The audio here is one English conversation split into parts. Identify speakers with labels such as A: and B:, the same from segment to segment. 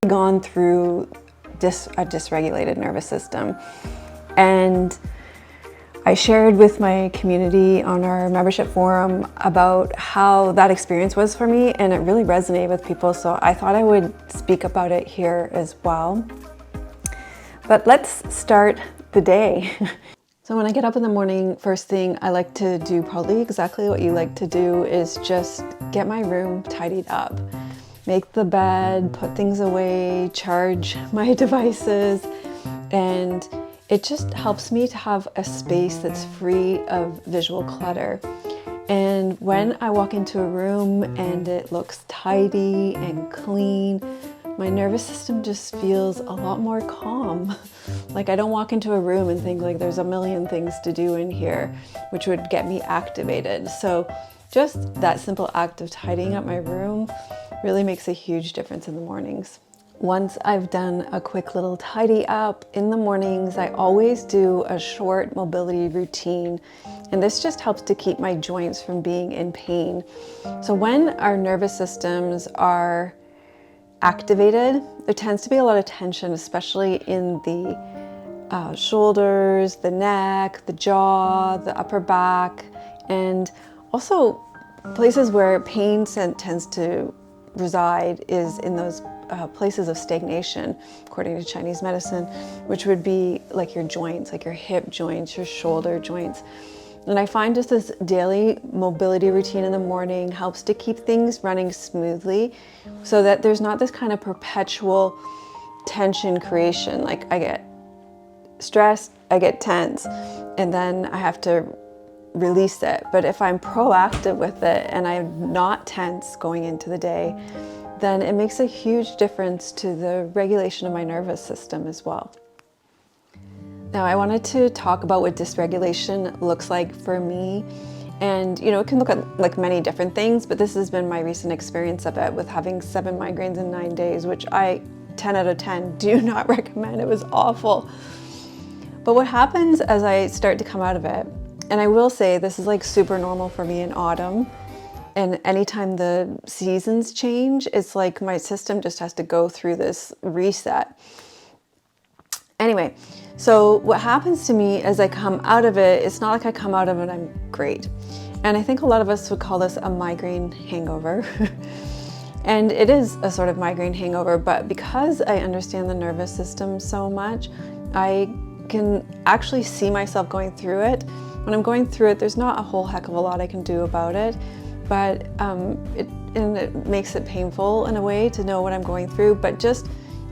A: gone through a dysregulated nervous system, and I shared with my community on our membership forum about how that experience was for me, and it really resonated with people, so I thought I would speak about it here as well. But let's start the day. So when I get up in the morning, first thing I like to do, probably exactly what you like to do, is just get my room tidied up. Make the bed, put things away, charge my devices, and it just helps me to have a space that's free of visual clutter. And when I walk into a room and it looks tidy and clean, my nervous system just feels a lot more calm. Like I don't walk into a room and think like there's a million things to do in here, which would get me activated. So just that simple act of tidying up my room really makes a huge difference in the mornings. Once I've done a quick little tidy up in the mornings, I always do a short mobility routine, and this just helps to keep my joints from being in pain. So when our nervous systems are activated, there tends to be a lot of tension, especially in the shoulders, the neck, the jaw, the upper back, and also places where pain tends to reside is in those places of stagnation, according to Chinese medicine, which would be like your joints, like your hip joints, your shoulder joints. And I find just this daily mobility routine in the morning helps to keep things running smoothly so that there's not this kind of perpetual tension creation. Like I get stressed, I get tense, and then I have to release it. But if I'm proactive with it and I'm not tense going into the day, then it makes a huge difference to the regulation of my nervous system as well. Now, I wanted to talk about what dysregulation looks like for me. And, you know, it can look at like many different things, but this has been my recent experience of it with having 7 migraines in 9 days, which I, 10 out of 10, do not recommend. It was awful. But what happens as I start to come out of it, and I will say this is like super normal for me in autumn, and anytime the seasons change, it's like my system just has to go through this reset. Anyway, so what happens to me as I come out of it, it's not like I come out of it and I'm great. And I think a lot of us would call this a migraine hangover. And it is a sort of migraine hangover, but because I understand the nervous system so much, I can actually see myself going through it. When I'm going through it, there's not a whole heck of a lot I can do about it, but it makes it painful in a way to know what I'm going through, but just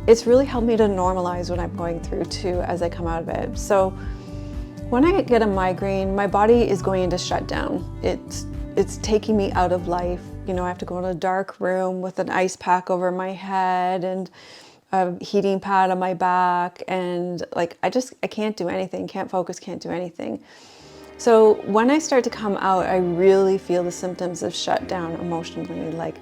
A: it's really helped me to normalize what I'm going through too as I come out of it. So when I get a migraine, my body is going into shutdown. It's taking me out of life. You know, I have to go in a dark room with an ice pack over my head and a heating pad on my back, and like I can't do anything, can't focus, can't do anything. So when I start to come out, I really feel the symptoms of shutdown emotionally. Like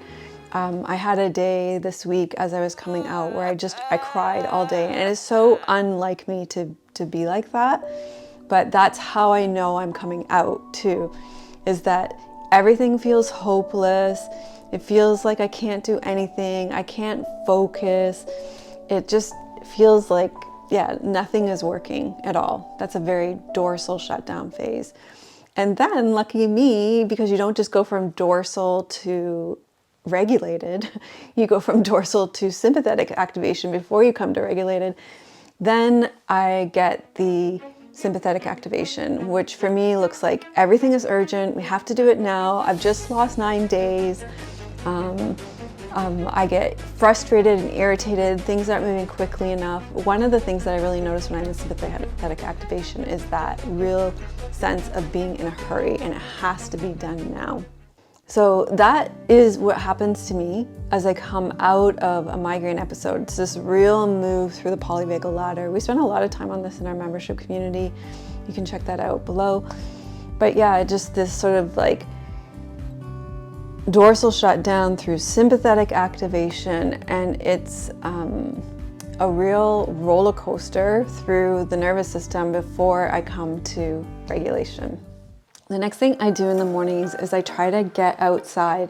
A: I had a day this week as I was coming out where I cried all day, and it is so unlike me to be like that. But that's how I know I'm coming out too, is that everything feels hopeless. It feels like I can't do anything. I can't focus. It just feels like, yeah, nothing is working at all. That's a very dorsal shutdown phase. And then, lucky me, because you don't just go from dorsal to regulated, you go from dorsal to sympathetic activation before you come to regulated. Then I get the sympathetic activation, which for me looks like everything is urgent. We have to do it now. I've just lost 9 days. I get frustrated and irritated. Things aren't moving quickly enough. One of the things that I really notice when I'm in sympathetic activation is that real sense of being in a hurry, and it has to be done now. So that is what happens to me as I come out of a migraine episode. It's this real move through the polyvagal ladder. We spend a lot of time on this in our membership community. You can check that out below. But yeah, just this sort of like dorsal shutdown through sympathetic activation, and it's a real roller coaster through the nervous system before I come to regulation. The next thing I do in the mornings is I try to get outside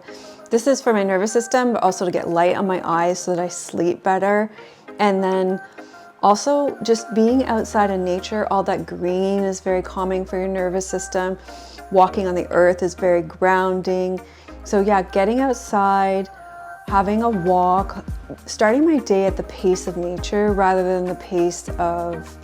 A: this is for my nervous system, but also to get light on my eyes so that I sleep better. And then also just being outside in nature, all that green is very calming for your nervous system. Walking on the earth is very grounding. So yeah, getting outside, having a walk, starting my day at the pace of nature rather than the pace of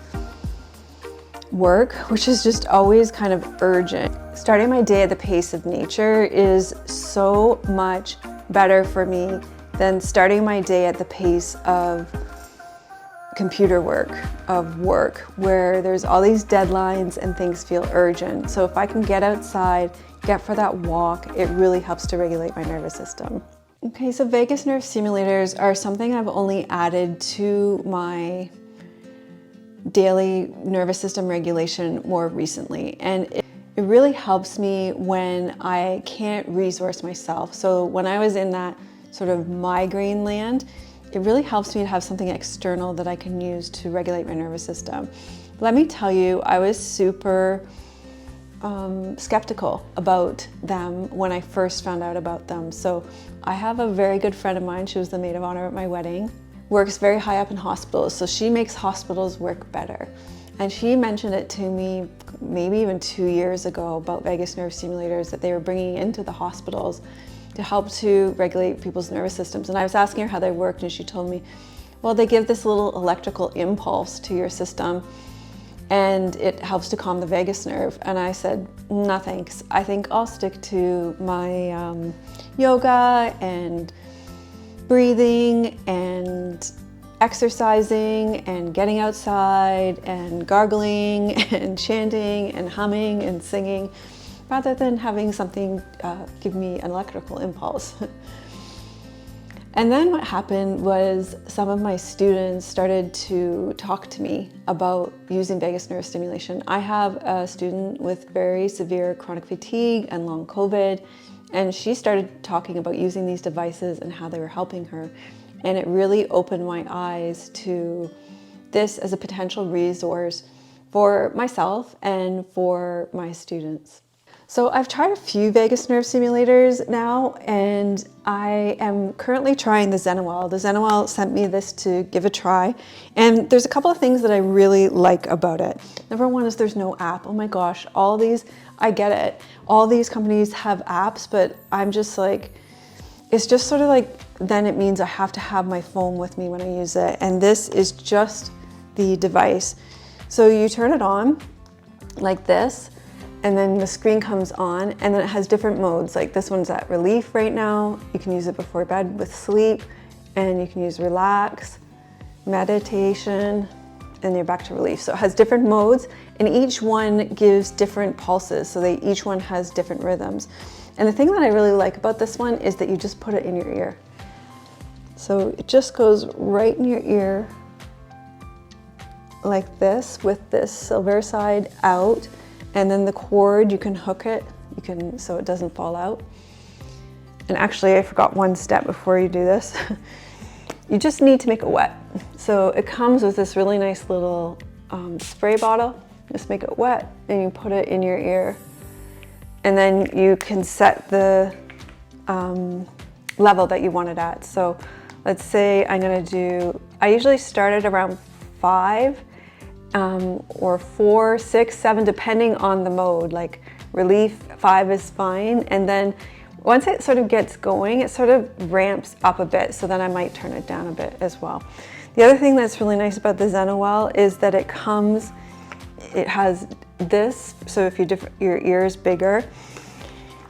A: work, which is just always kind of urgent. Starting my day at the pace of nature is so much better for me than starting my day at the pace of computer work, where there's all these deadlines and things feel urgent. So if I can get outside, get for that walk, it really helps to regulate my nervous system. Okay, so vagus nerve stimulators are something I've only added to my daily nervous system regulation more recently. And it really helps me when I can't resource myself. So when I was in that sort of migraine land, it really helps me to have something external that I can use to regulate my nervous system. Let me tell you, I was super skeptical about them when I first found out about them. So I have a very good friend of mine, she was the maid of honor at my wedding, works very high up in hospitals, so she makes hospitals work better. And she mentioned it to me maybe even 2 years ago about vagus nerve stimulators that they were bringing into the hospitals to help to regulate people's nervous systems. And I was asking her how they worked, and she told me, well, they give this little electrical impulse to your system and it helps to calm the vagus nerve. And I said, no thanks. I think I'll stick to my yoga and breathing and exercising and getting outside and gargling and chanting and humming and singing, rather than having something give me an electrical impulse. And then what happened was some of my students started to talk to me about using vagus nerve stimulation. I have a student with very severe chronic fatigue and long COVID, and she started talking about using these devices and how they were helping her. And it really opened my eyes to this as a potential resource for myself and for my students. So I've tried a few vagus nerve stimulators now, and I am currently trying the Zenowell. The Zenowell sent me this to give a try, and there's a couple of things that I really like about it. Number one is there's no app. Oh my gosh, all these, I get it. All these companies have apps, but I'm just like, it's just sort of like, then it means I have to have my phone with me when I use it, and this is just the device. So you turn it on like this, and then the screen comes on, and then it has different modes. Like this one's at relief right now. You can use it before bed with sleep, and you can use relax, meditation, and you're back to relief. So it has different modes, and each one gives different pulses. So each one has different rhythms. And the thing that I really like about this one is that you just put it in your ear. So it just goes right in your ear like this, with this silver side out. And then the cord, you can hook it, so it doesn't fall out. And actually, I forgot one step before you do this. You just need to make it wet. So it comes with this really nice little spray bottle. Just make it wet, and you put it in your ear. And then you can set the level that you want it at. So let's say I usually start at around 5, or 4, 6, 7, depending on the mode. Like relief, 5 is fine. And then once it sort of gets going, it sort of ramps up a bit. So then I might turn it down a bit as well. The other thing that's really nice about the Zenowell is that it has this, so if your ear is bigger,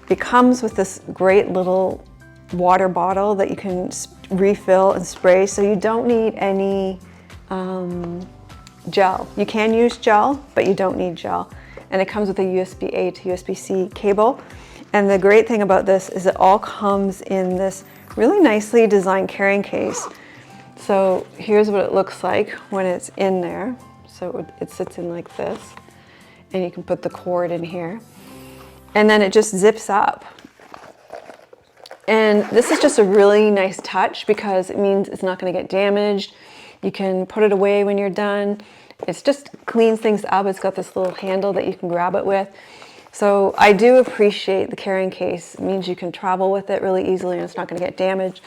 A: it comes with this great little water bottle that you can refill and spray. So you don't need any gel. You can use gel, but you don't need gel. And it comes with a USB-A to USB-C cable. And the great thing about this is it all comes in this really nicely designed carrying case. So here's what it looks like when it's in there. So it sits in like this, and you can put the cord in here. And then it just zips up. And this is just a really nice touch because it means it's not going to get damaged. You can put it away when you're done. It just cleans things up. It's got this little handle that you can grab it with. So I do appreciate the carrying case. It means you can travel with it really easily and it's not going to get damaged.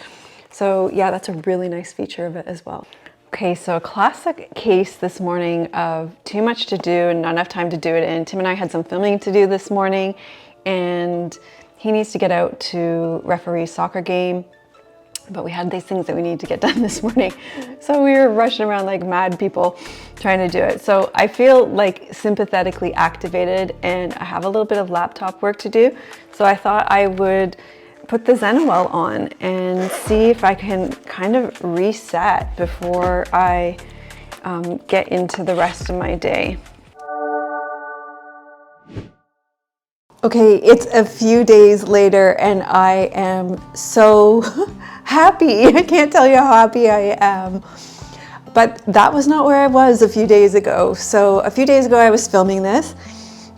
A: So yeah, that's a really nice feature of it as well. Okay, so a classic case this morning of too much to do and not enough time to do it in. Tim and I had some filming to do this morning, and he needs to get out to referee a soccer game, but we had these things that we need to get done this morning. So we were rushing around like mad people trying to do it. So I feel like sympathetically activated and I have a little bit of laptop work to do. So I thought I would put the Zenowell on and see if I can kind of reset before I get into the rest of my day. Okay, it's a few days later and I am so happy. I can't tell you how happy I am. But that was not where I was a few days ago. So a few days ago I was filming this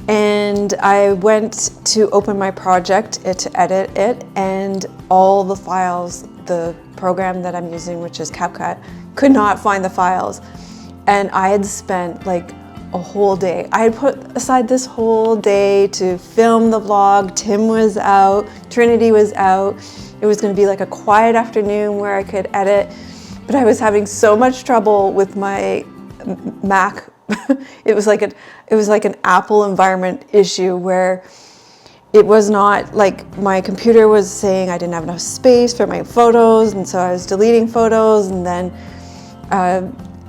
A: and I went to open my project to edit it, and all the files, the program that I'm using, which is CapCut, could not find the files. And I had spent like a whole day. I had put aside this whole day to film the vlog. Tim was out, Trinity was out. It was going to be like a quiet afternoon where I could edit, but I was having so much trouble with my Mac. It was like an Apple environment issue where it was not like, my computer was saying I didn't have enough space for my photos, and so I was deleting photos, and then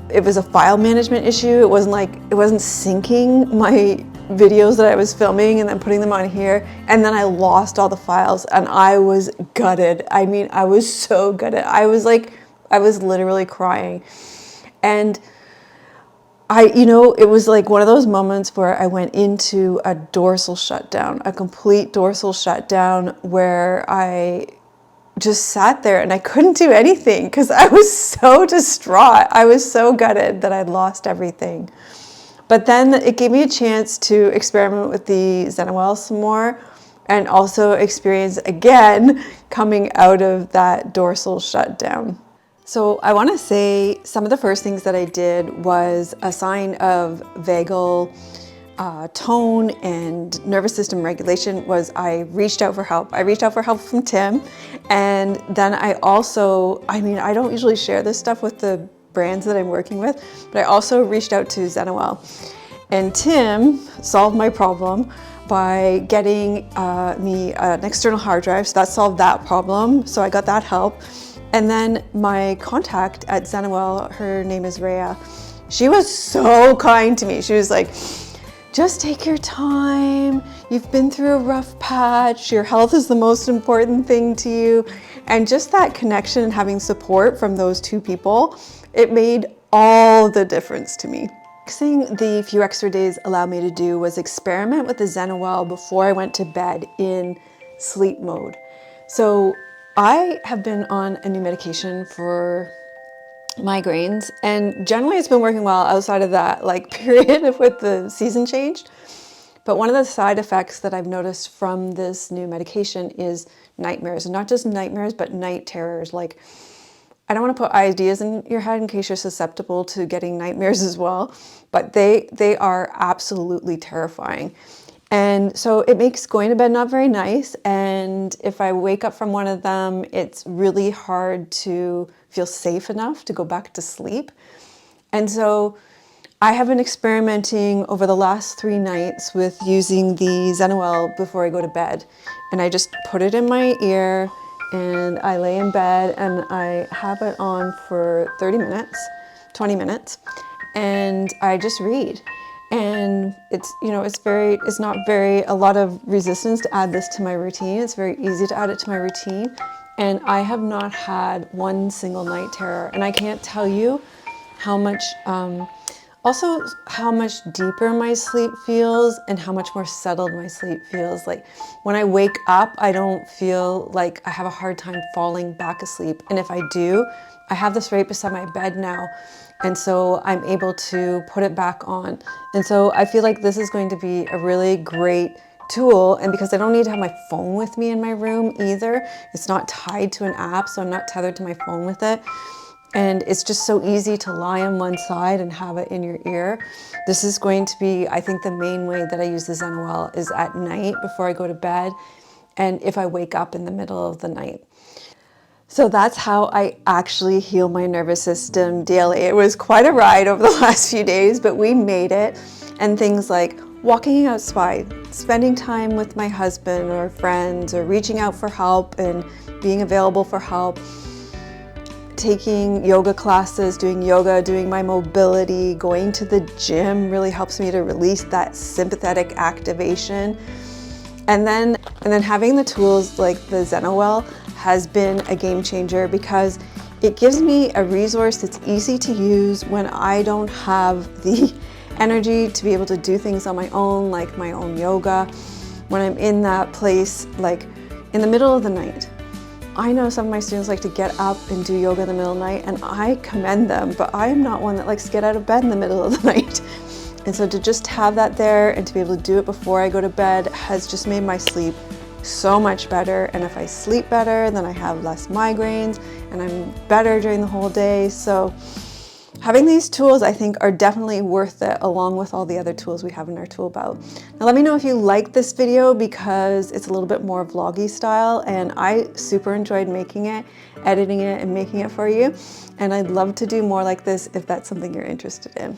A: it was a file management issue. It wasn't syncing my videos that I was filming and then putting them on here, and then I lost all the files and I was gutted. I mean, I was so gutted. I was literally crying. And it was like one of those moments where I went into a dorsal shutdown, a complete dorsal shutdown, where I just sat there and I couldn't do anything because I was so distraught. I was so gutted that I'd lost everything. But then it gave me a chance to experiment with the Zenowell some more, and also experience again coming out of that dorsal shutdown. So I want to say some of the first things that I did was a sign of vagal tone and nervous system regulation was I reached out for help. I reached out for help from Tim, and then I also, I don't usually share this stuff with the brands that I'm working with, but I also reached out to Zenowell. And Tim solved my problem by getting me an external hard drive, so that solved that problem. So I got that help. And then my contact at Zenowell, her name is Rhea, she was so kind to me. She was like, just take your time. You've been through a rough patch. Your health is the most important thing to you. And just that connection and having support from those two people, it made all the difference to me. Next thing the few extra days allowed me to do was experiment with the Zenowell before I went to bed in sleep mode. So I have been on a new medication for migraines, and generally it's been working well outside of that period with the season change. But one of the side effects that I've noticed from this new medication is nightmares, and not just nightmares, but night terrors. Like, I don't want to put ideas in your head in case you're susceptible to getting nightmares as well, but they are absolutely terrifying. And so it makes going to bed not very nice. And if I wake up from one of them, it's really hard to feel safe enough to go back to sleep. And so I have been experimenting over the last 3 nights with using the Zenowell before I go to bed. And I just put it in my ear and I lay in bed and I have it on for 30 minutes, 20 minutes, and I just read. And it's not a lot of resistance to add this to my routine. It's very easy to add it to my routine. And I have not had one single night terror. And I can't tell you how much, also how much deeper my sleep feels and how much more settled my sleep feels. Like, when I wake up, I don't feel like I have a hard time falling back asleep. And if I do, I have this right beside my bed now. And so I'm able to put it back on. And so I feel like this is going to be a really great tool. And because I don't need to have my phone with me in my room either, it's not tied to an app, so I'm not tethered to my phone with it. And it's just so easy to lie on one side and have it in your ear. This is going to be, I think, the main way that I use the Zenowell is at night before I go to bed, and if I wake up in the middle of the night. So that's how I actually heal my nervous system daily. It was quite a ride over the last few days, but we made it. And things like walking outside, spending time with my husband or friends, or reaching out for help and being available for help, taking yoga classes, doing yoga, doing my mobility, going to the gym really helps me to release that sympathetic activation. And then having the tools like the Zenowell has been a game changer, because it gives me a resource that's easy to use when I don't have the energy to be able to do things on my own, like my own yoga. When I'm in that place, like in the middle of the night, I know some of my students like to get up and do yoga in the middle of the night, and I commend them, but I am not one that likes to get out of bed in the middle of the night. And so to just have that there and to be able to do it before I go to bed has just made my sleep so much better. And if I sleep better, then I have less migraines and I'm better during the whole day. So having these tools, I think, are definitely worth it, along with all the other tools we have in our tool belt. Now let me know if you like this video, because it's a little bit more vloggy style and I super enjoyed making it, editing it and making it for you. And I'd love to do more like this if that's something you're interested in.